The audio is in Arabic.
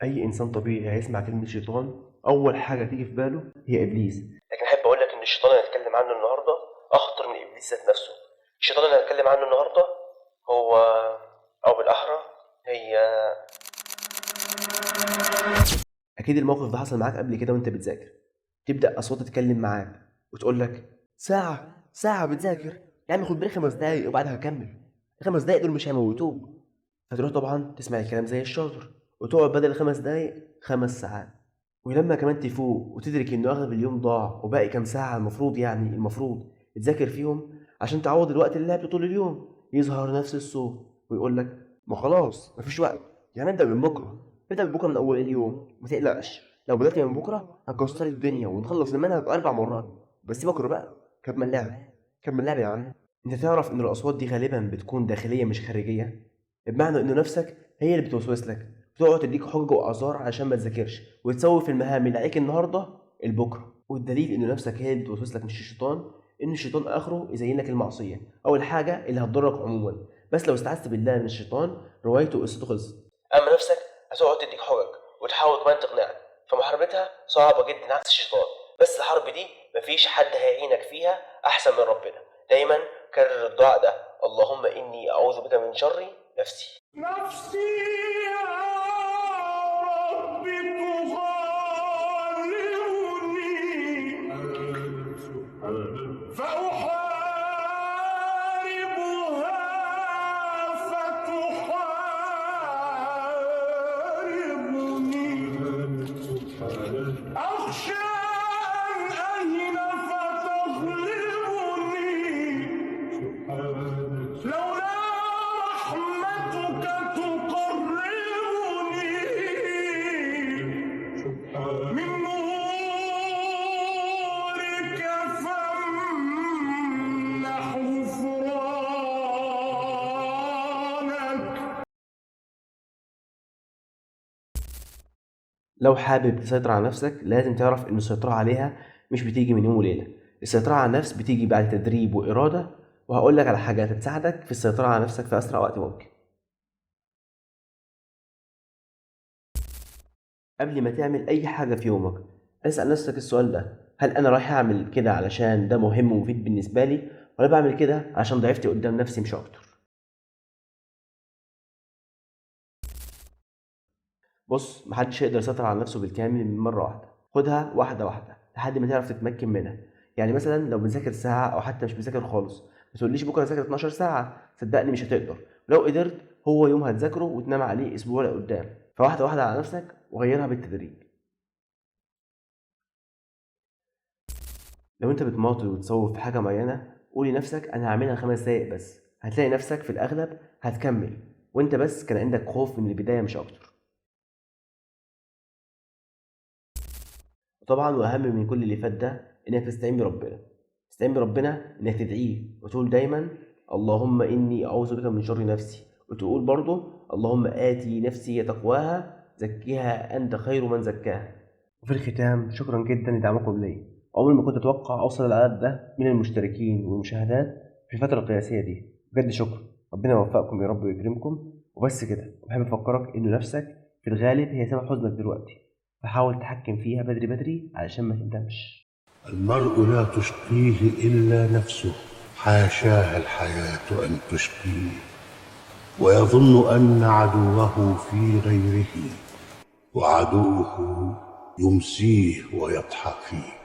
اي انسان طبيعي هيسمع كلمه شيطان اول حاجه تيجي في باله هي ابليس، لكن احب اقول لك ان الشيطان اللي هنتكلم عنه النهارده اخطر من ابليس ذات نفسه. الشيطان اللي هنتكلم عنه النهارده هو، او بالاحرى هي، اكيد الموقف ده حصل معاك قبل كده وانت بتذاكر. تبدا اصوات تتكلم معاك وتقول لك ساعه بتذاكر، يا عم خد بالك 5 دقايق وبعدها هكمل. ال5 دقايق دول مش هيموتوك. فتروح طبعا تسمع الكلام زي الشاطر وتقعد بدل ال5 دقايق 5 ساعات. ولما كمان تفوق وتدرك انه اغلب اليوم ضاع وباقي كام ساعة المفروض تذاكر فيهم عشان تعوض الوقت اللي لعبته طول اليوم، يظهر نفس الصوت ويقول لك ما خلاص مفيش وقت، يعني ابدأ من بكرة. ابدأ من بكرة من أول اليوم، ما تقلقش، لو بدأت من بكرة هنكسر الدنيا ونخلص المنهج 4 مرات. بس بكرة بقى كمل لعب، كمل لعب يا عم. انت تعرف ان الأصوات دي غالبا بتكون داخلية مش خارجية، بمعنى انه نفسك هي اللي بتوسوس لك، بتقعد تديك حجج واعذار عشان ما تذاكرش وتسوي المهام اللي عليك النهارده لبكره. والدليل انه نفسك هي اللي بتوسوس لك مش الشيطان، ان الشيطان اخره يزين لك المعصيه او الحاجه اللي هتضرك عموما، بس لو استعذت بالله من الشيطان روايته وقصته خلصت. اما نفسك هتقعد تديك حجج وتحاول كمان تقنعك، فمحاربتها صعبه جدا عكس الشيطان. بس الحرب دي مفيش حد هيعينك فيها احسن من ربنا. دايما كرر الدعاء ده: اللهم اني اعوذ بك من شر نفسي. يا رب تغالبني فأحاربها فتحاربني، أخشى أن أهن فتغلبني، لولا رحمتك تقربني من نورك فامنح غفرانك. لو حابب تسيطر على نفسك لازم تعرف ان السيطرة عليها مش بتيجي من يوم وليلة. السيطرة على النفس بتيجي بعد تدريب وإرادة، وهقول لك على حاجات تساعدك في السيطرة على نفسك في أسرع وقت ممكن. قبل ما تعمل أي حاجة في يومك اسأل نفسك السؤال ده: هل أنا رايح أعمل كده علشان ده مهم ومفيد بالنسبة لي، ولا بعمل كده عشان ضعفتي قدام نفسي مش أكتر؟ بص، محدش يقدر يسيطر على نفسه بالكامل من مرة واحدة، خدها واحدة واحدة لحد ما تعرف تتمكن منها. يعني مثلا لو بتذاكر ساعة أو حتى مش بتذاكر خالص، ما تقوليش بكرة أذاكر 12 ساعة، صدقني مش هتقدر. ولو قدرت هو يوم هتذاكره وتنام عليه أسبوع لقدام. فواحدة واحدة على نفسك وغيرها بالتدريج. لو أنت بتماطل وتصوف في حاجة معينة قولي نفسك أنا هعملها 5 دقايق بس، هتلاقي نفسك في الأغلب هتكمل، وأنت بس كان عندك خوف من البداية مش أكتر. وطبعا واهم من كل اللي فات ده انك تستعين بربنا. تستعين بربنا انك تدعيه وتقول دايما اللهم اني اعوذ بك من شر نفسي، وتقول برضه اللهم آتي نفسي تقواها زكيها انت خير من زكاها. وفي الختام شكرا جدا لدعمكم ليا. عمري ما كنت اتوقع اوصل العدد ده من المشتركين والمشاهدات في الفتره القياسيه دي، بجد شكرا. ربنا يوفقكم يا رب ويكرمكم. وبس كده، وبحب افكرك انه نفسك في الغالب هي سبب حزنك دلوقتي، فحاول تحكم فيها بدري بدري علشان ما تندمش. المرء لا تشقيه إلا نفسه، حاشاها الحياة أن تشقيه، ويظن أن عدوه في غيره، وعدوه يمسيه ويضحك فيه.